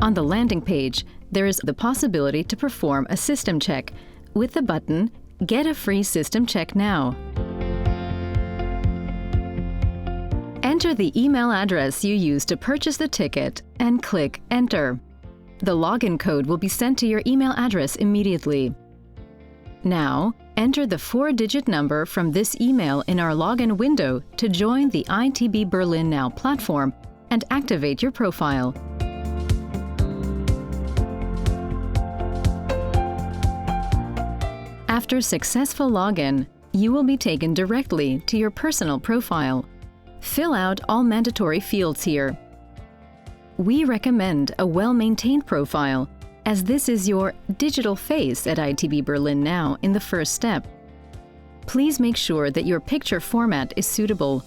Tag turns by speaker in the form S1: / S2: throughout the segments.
S1: On the landing page, there is the possibility to perform a system check with the button Get a free system check now. Enter the email address you used to purchase the ticket and click Enter. The login code will be sent to your email address immediately. Now, enter the 4-digit number from this email in our login window to join the ITB Berlin NOW platform and activate your profile. After successful login, you will be taken directly to your personal profile. Fill out all mandatory fields here. We recommend a well-maintained profile, as this is your digital face at ITB Berlin NOW in the first step. Please make sure that your picture format is suitable.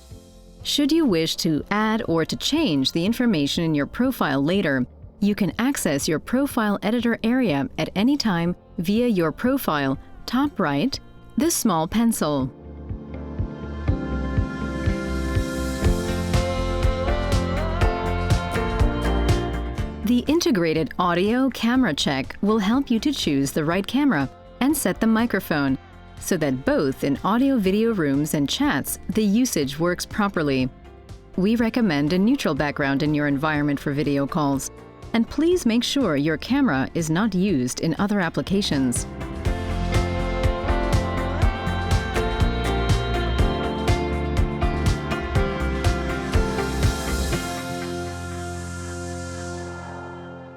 S1: Should you wish to add or to change the information in your profile later, you can access your profile editor area at any time via your profile, top right, the small pencil. The integrated audio camera check will help you to choose the right camera and set the microphone, so that both in audio-video rooms and chats, the usage works properly. We recommend a neutral background in your environment for video calls, and please make sure your camera is not used in other applications.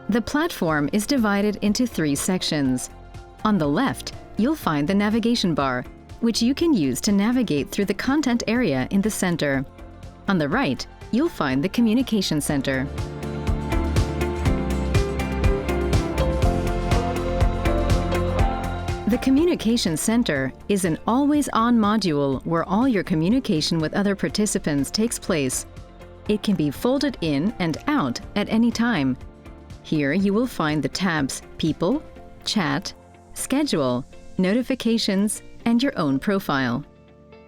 S1: The platform is divided into 3 sections. On the left, you'll find the navigation bar, which you can use to navigate through the content area in the center. On the right, you'll find the communication center. The communication center is an always-on module where all your communication with other participants takes place. It can be folded in and out at any time. Here you will find the tabs People, Chat, Schedule, Notifications, and your own profile.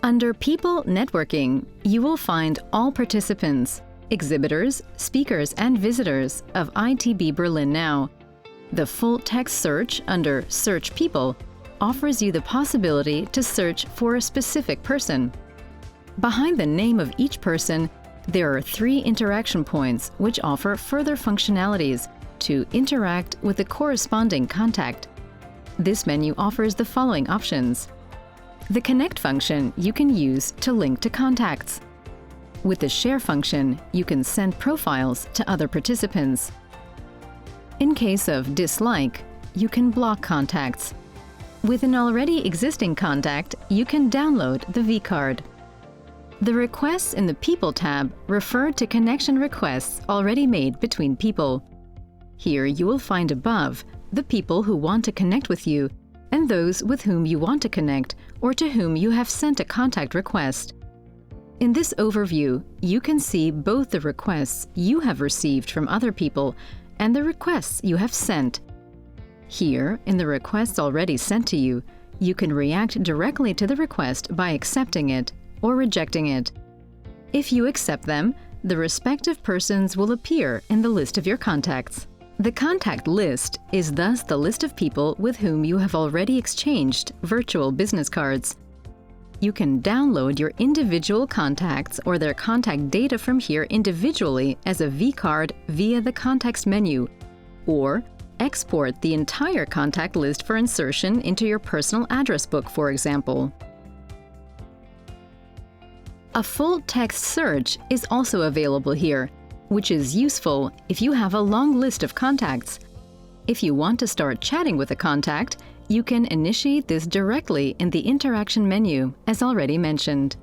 S1: Under People Networking, you will find all participants, exhibitors, speakers, and visitors of ITB Berlin NOW. The full text search under Search People offers you the possibility to search for a specific person. Behind the name of each person, there are 3 interaction points which offer further functionalities to interact with the corresponding contact. This menu offers the following options. The Connect function you can use to link to contacts. With the Share function, you can send profiles to other participants. In case of dislike, you can block contacts. With an already existing contact, you can download the V-card. The requests in the People tab refer to connection requests already made between people. Here you will find above the people who want to connect with you and those with whom you want to connect or to whom you have sent a contact request. In this overview, you can see both the requests you have received from other people and the requests you have sent. Here, in the requests already sent to you, you can react directly to the request by accepting it or rejecting it. If you accept them, the respective persons will appear in the list of your contacts. The contact list is thus the list of people with whom you have already exchanged virtual business cards. You can download your individual contacts or their contact data from here individually as a V-card via the Context menu, or export the entire contact list for insertion into your personal address book, for example. A full text search is also available here, which is useful if you have a long list of contacts. If you want to start chatting with a contact, you can initiate this directly in the interaction menu, as already mentioned.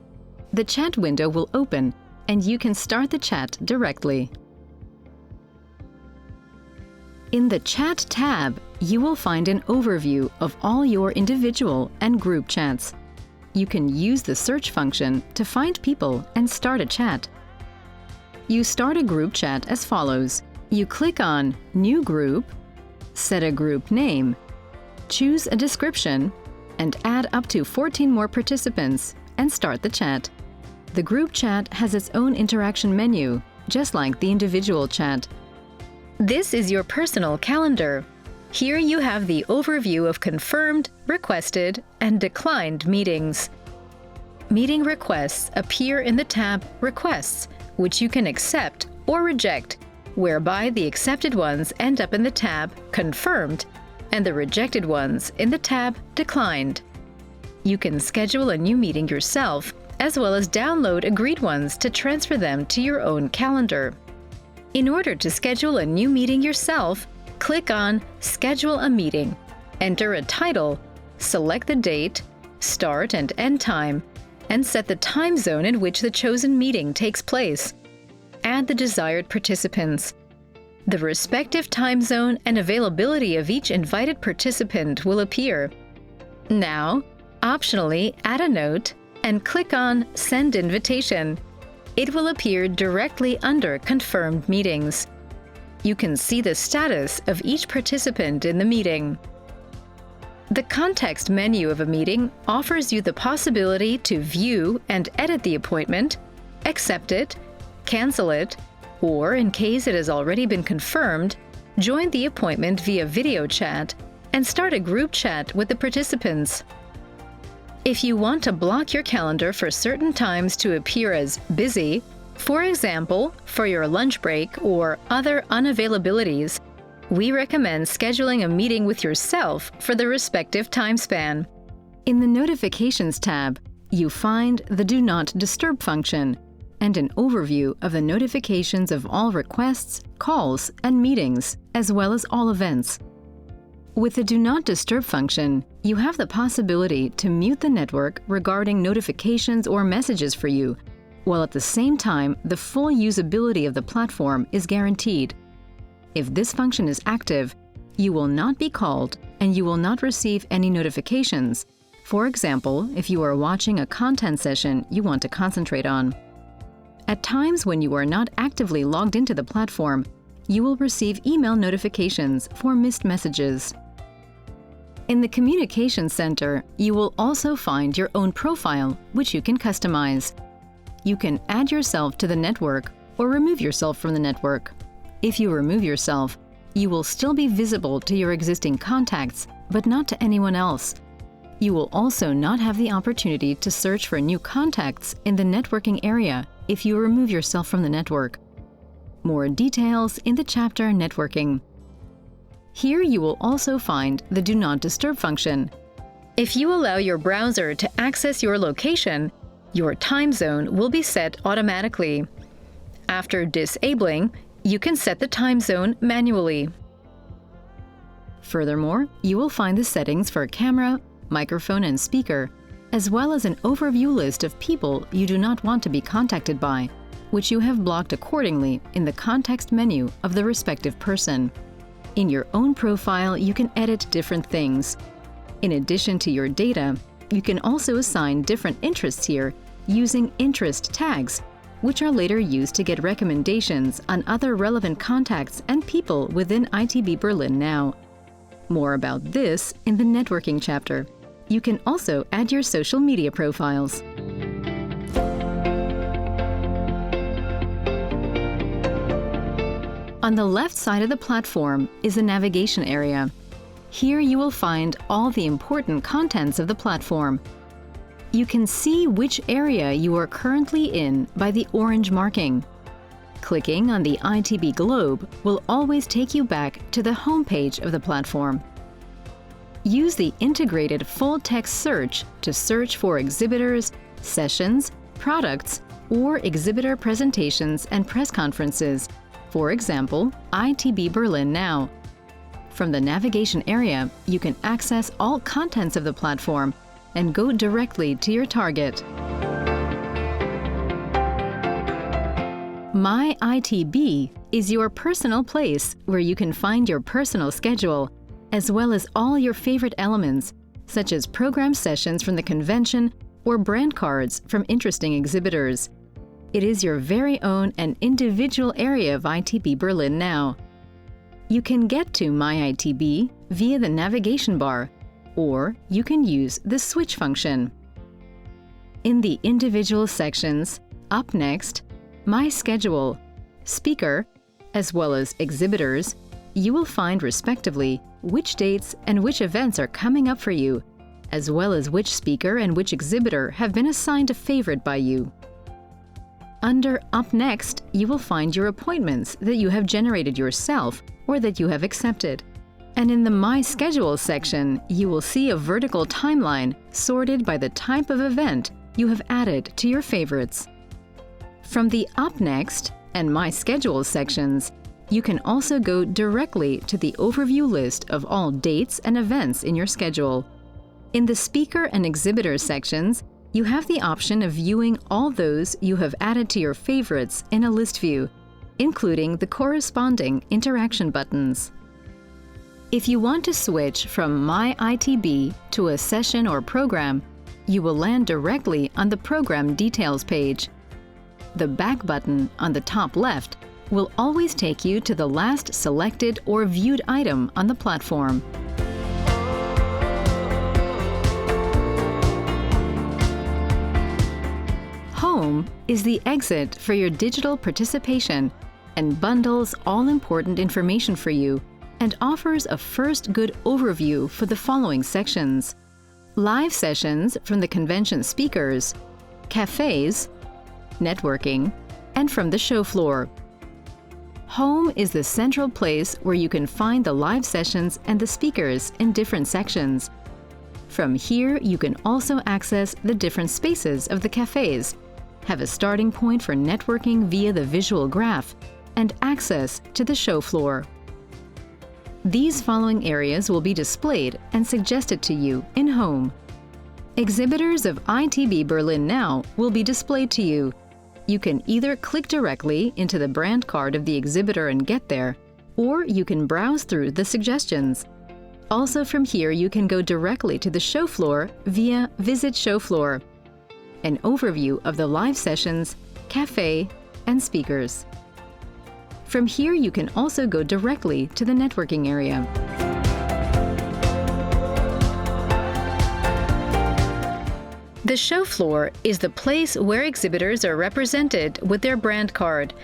S1: The chat window will open, and you can start the chat directly. In the Chat tab, you will find an overview of all your individual and group chats. You can use the search function to find people and start a chat. You start a group chat as follows. You click on New Group, set a group name, choose a description, and add up to 14 more participants and start the chat. The group chat has its own interaction menu, just like the individual chat. This is your personal calendar. Here you have the overview of confirmed, requested, and declined meetings. Meeting requests appear in the tab Requests, which you can accept or reject, whereby the accepted ones end up in the tab Confirmed and the rejected ones in the tab Declined. You can schedule a new meeting yourself, as well as download agreed ones to transfer them to your own calendar. In order to schedule a new meeting yourself, click on Schedule a Meeting, enter a title, select the date, start and end time, and set the time zone in which the chosen meeting takes place. Add the desired participants. The respective time zone and availability of each invited participant will appear. Now, optionally add a note and click on Send Invitation. It will appear directly under Confirmed Meetings. You can see the status of each participant in the meeting. The context menu of a meeting offers you the possibility to view and edit the appointment, accept it, cancel it, or in case it has already been confirmed, join the appointment via video chat and start a group chat with the participants. If you want to block your calendar for certain times to appear as busy, for example, for your lunch break or other unavailabilities, we recommend scheduling a meeting with yourself for the respective time span. In the Notifications tab, you find the Do Not Disturb function and an overview of the notifications of all requests, calls, and meetings, as well as all events. With the Do Not Disturb function, you have the possibility to mute the network regarding notifications or messages for you, while at the same time the full usability of the platform is guaranteed. If this function is active, you will not be called and you will not receive any notifications. For example, if you are watching a content session you want to concentrate on. At times when you are not actively logged into the platform, you will receive email notifications for missed messages. In the Communication Center, you will also find your own profile, which you can customize. You can add yourself to the network or remove yourself from the network. If you remove yourself, you will still be visible to your existing contacts, but not to anyone else. You will also not have the opportunity to search for new contacts in the networking area if you remove yourself from the network. More details in the chapter Networking. Here you will also find the Do Not Disturb function. If you allow your browser to access your location, your time zone will be set automatically. After disabling, you can set the time zone manually. Furthermore, you will find the settings for camera, microphone, and speaker, as well as an overview list of people you do not want to be contacted by, which you have blocked accordingly in the context menu of the respective person. In your own profile, you can edit different things. In addition to your data, you can also assign different interests here using interest tags, which are later used to get recommendations on other relevant contacts and people within ITB Berlin NOW. More about this in the Networking chapter. You can also add your social media profiles. On the left side of the platform is the navigation area. Here you will find all the important contents of the platform. You can see which area you are currently in by the orange marking. Clicking on the ITB globe will always take you back to the home page of the platform. Use the integrated full-text search to search for exhibitors, sessions, products, or exhibitor presentations and press conferences. For example, ITB Berlin NOW. From the navigation area, you can access all contents of the platform and go directly to your target. My ITB is your personal place where you can find your personal schedule, as well as all your favorite elements, such as program sessions from the convention or brand cards from interesting exhibitors. It is your very own and individual area of ITB Berlin NOW. You can get to My ITB via the navigation bar, or you can use the switch function. In the individual sections, up next, My Schedule, Speaker, as well as exhibitors, you will find respectively which dates and which events are coming up for you, as well as which speaker and which exhibitor have been assigned a favorite by you. Under Up Next, you will find your appointments that you have generated yourself or that you have accepted. And in the My Schedule section, you will see a vertical timeline sorted by the type of event you have added to your favorites. From the Up Next and My Schedule sections, you can also go directly to the overview list of all dates and events in your schedule. In the Speaker and Exhibitor sections, you have the option of viewing all those you have added to your favorites in a list view, including the corresponding interaction buttons. If you want to switch from My ITB to a session or program, you will land directly on the Program Details page. The Back button on the top left will always take you to the last selected or viewed item on the platform. Home is the exit for your digital participation and bundles all important information for you and offers a first good overview for the following sections: live sessions from the convention speakers, cafes, networking, and from the show floor. Home is the central place where you can find the live sessions and the speakers in different sections. From here, you can also access the different spaces of the cafes, have a starting point for networking via the visual graph, and access to the show floor. These following areas will be displayed and suggested to you in Home. Exhibitors of ITB Berlin NOW will be displayed to you. You can either click directly into the brand card of the exhibitor and get there, or you can browse through the suggestions. Also from here, you can go directly to the show floor via Visit Show Floor, an overview of the live sessions, café, and speakers. From here, you can also go directly to the networking area. The show floor is the place where exhibitors are represented with their brand card.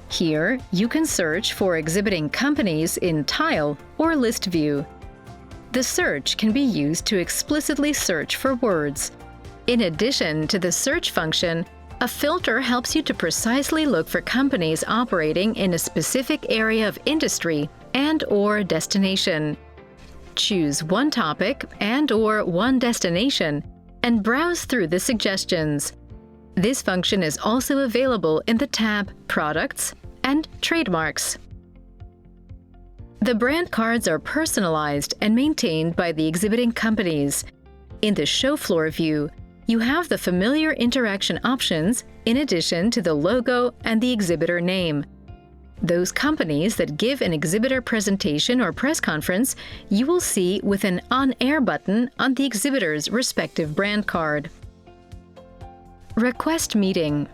S1: Here, you can search for exhibiting companies in tile or list view. The search can be used to explicitly search for words. In addition to the search function, a filter helps you to precisely look for companies operating in a specific area of industry and/or destination. Choose one topic and/or one destination and browse through the suggestions. This function is also available in the tab Products and Trademarks. The brand cards are personalized and maintained by the exhibiting companies. In the show floor view, you have the familiar interaction options in addition to the logo and the exhibitor name. Those companies that give an exhibitor presentation or press conference, you will see with an On-Air button on the exhibitor's respective brand card. Request Meeting.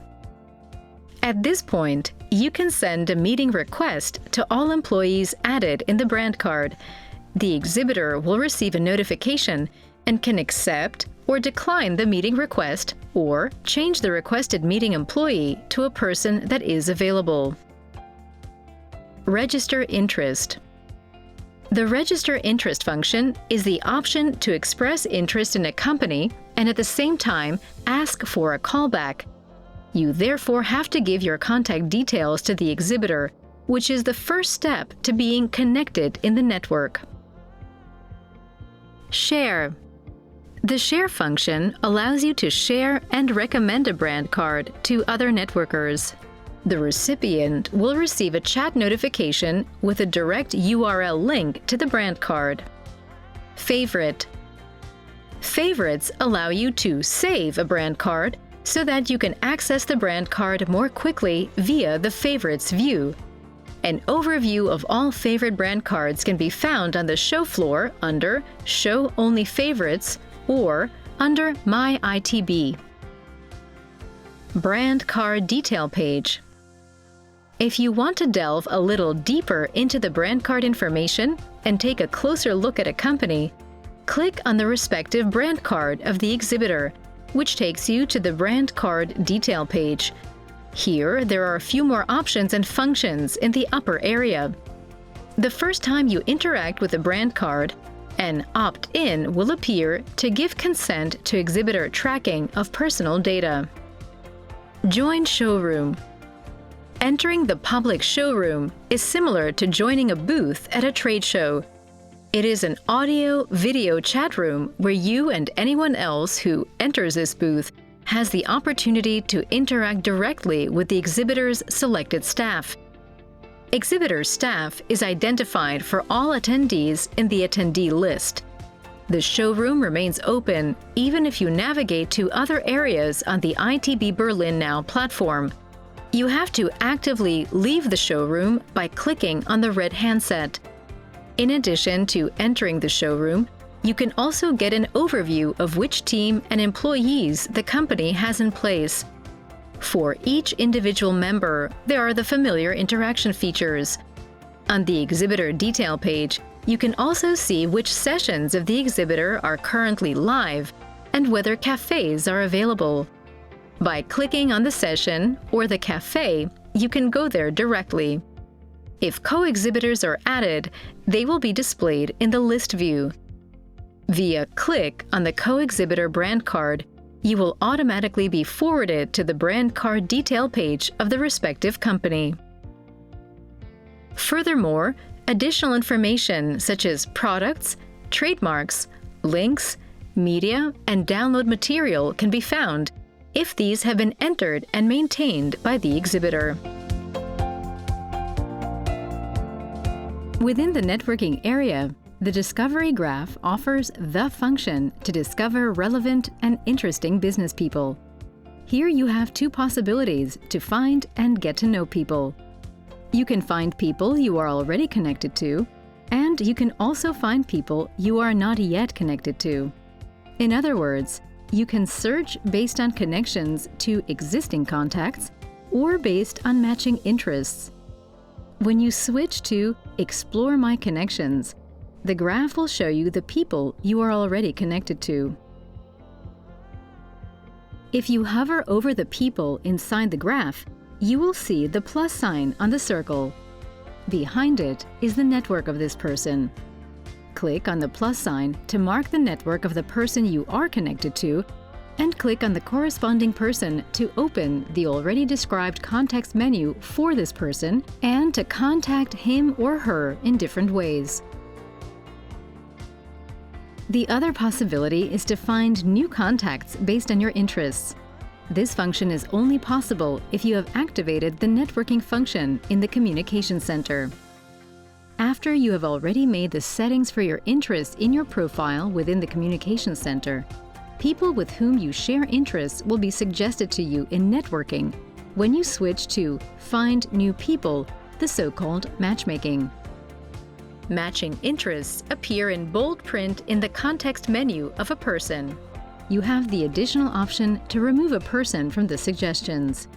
S1: At this point, you can send a meeting request to all employees added in the brand card. The exhibitor will receive a notification and can accept or decline the meeting request or change the requested meeting employee to a person that is available. Register Interest. The Register Interest function is the option to express interest in a company and at the same time ask for a callback. You therefore have to give your contact details to the exhibitor, which is the first step to being connected in the network. Share. The Share function allows you to share and recommend a brand card to other networkers. The recipient will receive a chat notification with a direct URL link to the brand card. Favorite. Favorites allow you to save a brand card so that you can access the brand card more quickly via the Favorites view. An overview of all favorite brand cards can be found on the show floor under Show Only Favorites or under My ITB. Brand Card Detail page. If you want to delve a little deeper into the brand card information and take a closer look at a company, click on the respective brand card of the exhibitor, which takes you to the Brand Card Detail page. Here, there are a few more options and functions in the upper area. The first time you interact with a brand card, an opt-in will appear to give consent to exhibitor tracking of personal data. Join showroom. Entering the public showroom is similar to joining a booth at a trade show. It is an audio-video chat room where you and anyone else who enters this booth has the opportunity to interact directly with the exhibitor's selected staff. Exhibitor staff is identified for all attendees in the attendee list. The showroom remains open even if you navigate to other areas on the ITB Berlin NOW platform. You have to actively leave the showroom by clicking on the red handset. In addition to entering the showroom, you can also get an overview of which team and employees the company has in place. For each individual member, there are the familiar interaction features. On the exhibitor detail page, you can also see which sessions of the exhibitor are currently live and whether cafés are available. By clicking on the session or the café, you can go there directly. If co-exhibitors are added, they will be displayed in the list view. Via click on the co-exhibitor brand card, you will automatically be forwarded to the brand card detail page of the respective company. Furthermore, additional information such as products, trademarks, links, media, and download material can be found if these have been entered and maintained by the exhibitor. Within the networking area, the Discovery Graph offers the function to discover relevant and interesting business people. Here you have two possibilities to find and get to know people. You can find people you are already connected to, and you can also find people you are not yet connected to. In other words, you can search based on connections to existing contacts or based on matching interests. When you switch to Explore My Connections, the graph will show you the people you are already connected to. If you hover over the people inside the graph, you will see the plus sign on the circle. Behind it is the network of this person. Click on the plus sign to mark the network of the person you are connected to, and click on the corresponding person to open the already described context menu for this person and to contact him or her in different ways. The other possibility is to find new contacts based on your interests. This function is only possible if you have activated the networking function in the Communication Center. After you have already made the settings for your interests in your profile within the Communication Center, people with whom you share interests will be suggested to you in networking when you switch to Find New People, the so-called matchmaking. Matching interests appear in bold print in the context menu of a person. You have the additional option to remove a person from the suggestions.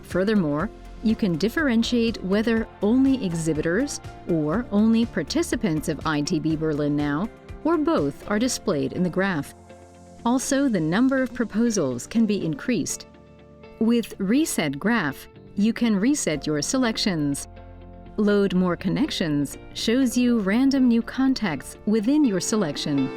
S1: Furthermore, you can differentiate whether only exhibitors or only participants of ITB Berlin NOW or both are displayed in the graph. Also, the number of proposals can be increased. With Reset Graph, you can reset your selections. Load More Connections shows you random new contacts within your selection.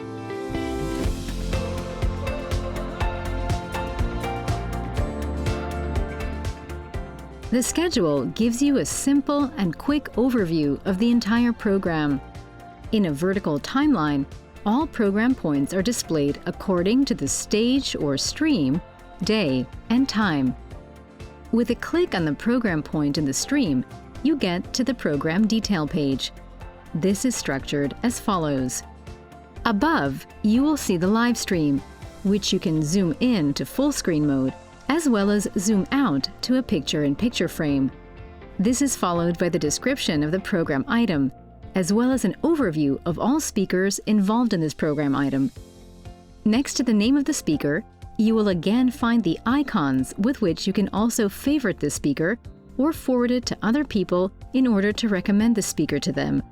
S1: The schedule gives you a simple and quick overview of the entire program. In a vertical timeline, all program points are displayed according to the stage or stream, day, and time. With a click on the program point in the stream, you get to the program detail page. This is structured as follows. Above, you will see the live stream, which you can zoom in to full screen mode, as well as zoom out to a picture-in-picture frame. This is followed by the description of the program item, as well as an overview of all speakers involved in this program item. Next to the name of the speaker, you will again find the icons with which you can also favorite the speaker or forward it to other people in order to recommend the speaker to them.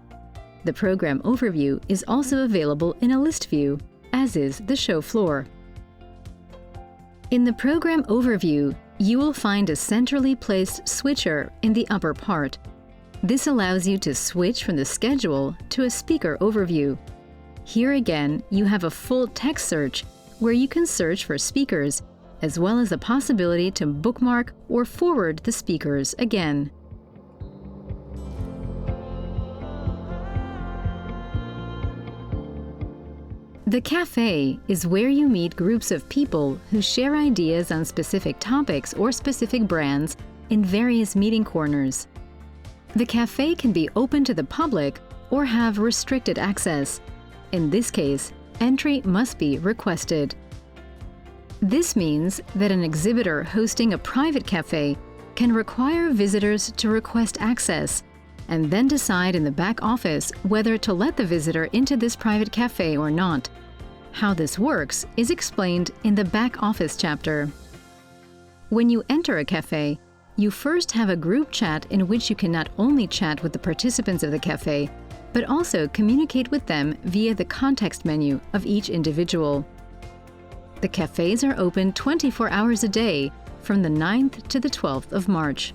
S1: The program overview is also available in a list view, as is the show floor. In the program overview, you will find a centrally placed switcher in the upper part. This allows you to switch from the schedule to a speaker overview. Here again, you have a full text search where you can search for speakers, as well as the possibility to bookmark or forward the speakers again. The CAFÉ is where you meet groups of people who share ideas on specific topics or specific brands in various meeting corners. The CAFÉ can be open to the public or have restricted access. In this case, entry must be requested. This means that an exhibitor hosting a private café can require visitors to request access and then decide in the back office whether to let the visitor into this private café or not. How this works is explained in the back office chapter. When you enter a café, you first have a group chat in which you can not only chat with the participants of the café, but also communicate with them via the context menu of each individual. The cafés are open 24 hours a day from the 9th to the 12th of March.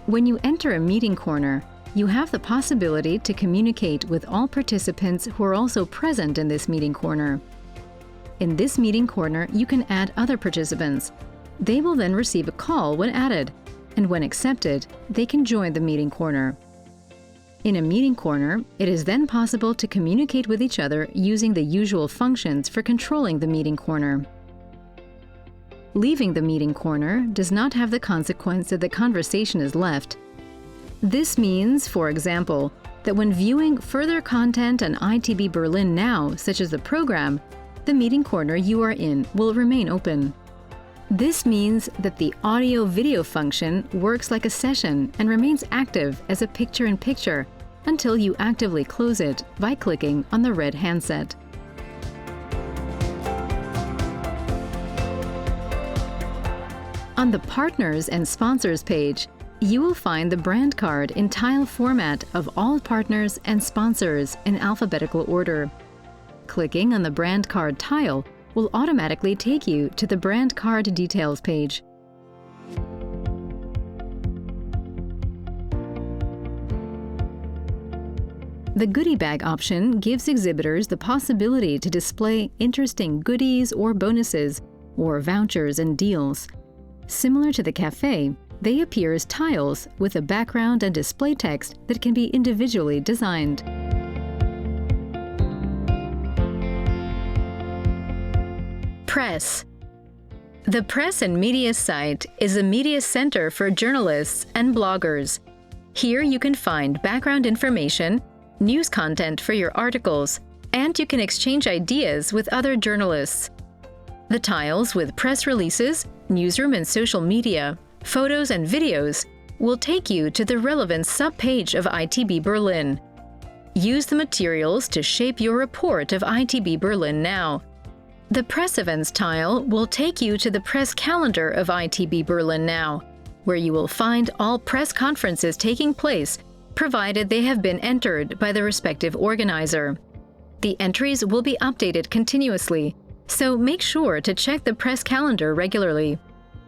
S1: When you enter a meeting corner, you have the possibility to communicate with all participants who are also present in this meeting corner. In this meeting corner, you can add other participants. They will then receive a call when added, and when accepted, they can join the meeting corner. In a meeting corner, it is then possible to communicate with each other using the usual functions for controlling the meeting corner. Leaving the meeting corner does not have the consequence that the conversation is left. This means, for example, that when viewing further content on ITB Berlin NOW, such as the program, the meeting corner you are in will remain open. This means that the audio-video function works like a session and remains active as a picture-in-picture until you actively close it by clicking on the red handset. On the Partners and Sponsors page, you will find the brand card in tile format of all partners and sponsors in alphabetical order. Clicking on the brand card tile will automatically take you to the brand card details page. The goodie bag option gives exhibitors the possibility to display interesting goodies or bonuses, or vouchers and deals. Similar to the café, they appear as tiles with a background and display text that can be individually designed. Press. The Press and Media site is a media center for journalists and bloggers. Here you can find background information, news content for your articles, and you can exchange ideas with other journalists. The tiles with press releases, newsroom and social media, photos and videos will take you to the relevant sub-page of ITB Berlin. Use the materials to shape your report of ITB Berlin NOW. The Press Events tile will take you to the press calendar of ITB Berlin NOW, where you will find all press conferences taking place, provided they have been entered by the respective organizer. The entries will be updated continuously, so make sure to check the press calendar regularly.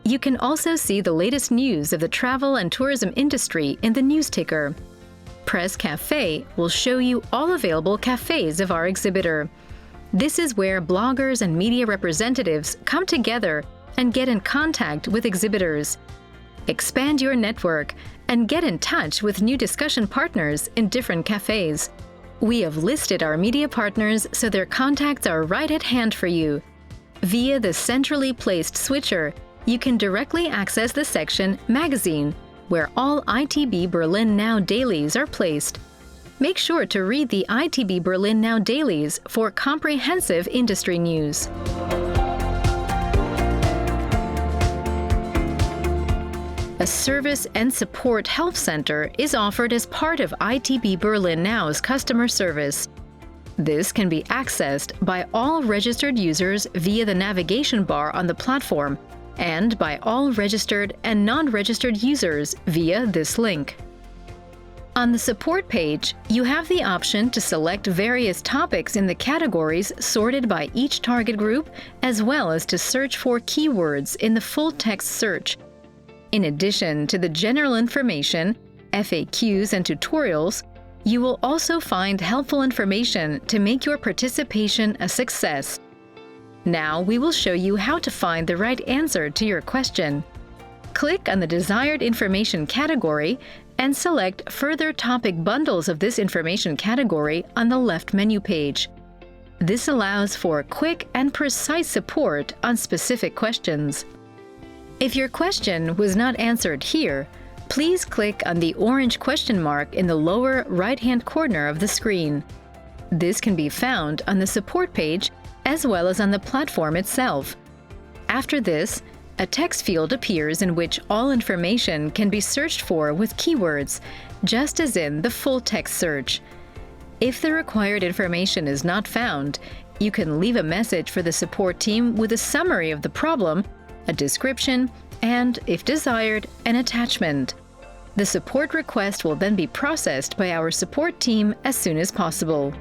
S1: You can also see the latest news of the travel and tourism industry in the news ticker. Press Café will show you all available cafés of our exhibitor. This is where bloggers and media representatives come together and get in contact with exhibitors. Expand your network and get in touch with new discussion partners in different cafés. We have listed our media partners so their contacts are right at hand for you. Via the centrally placed switcher, you can directly access the section Magazine, where all ITB Berlin NOW dailies are placed. Make sure to read the ITB Berlin NOW dailies for comprehensive industry news. A Service and Support Help Center is offered as part of ITB Berlin NOW's customer service. This can be accessed by all registered users via the navigation bar on the platform and by all registered and non-registered users via this link. On the support page, you have the option to select various topics in the categories sorted by each target group, as well as to search for keywords in the full text search. In addition to the general information, FAQs, and tutorials, you will also find helpful information to make your participation a success. Now we will show you how to find the right answer to your question. Click on the desired information category and select further topic bundles of this information category on the left menu page. This allows for quick and precise support on specific questions. If your question was not answered here, please click on the orange question mark in the lower right-hand corner of the screen. This can be found on the support page as well as on the platform itself. After this, a text field appears in which all information can be searched for with keywords, just as in the full text search. If the required information is not found, you can leave a message for the support team with a summary of the problem, a description, and, if desired, an attachment. The support request will then be processed by our support team as soon as possible.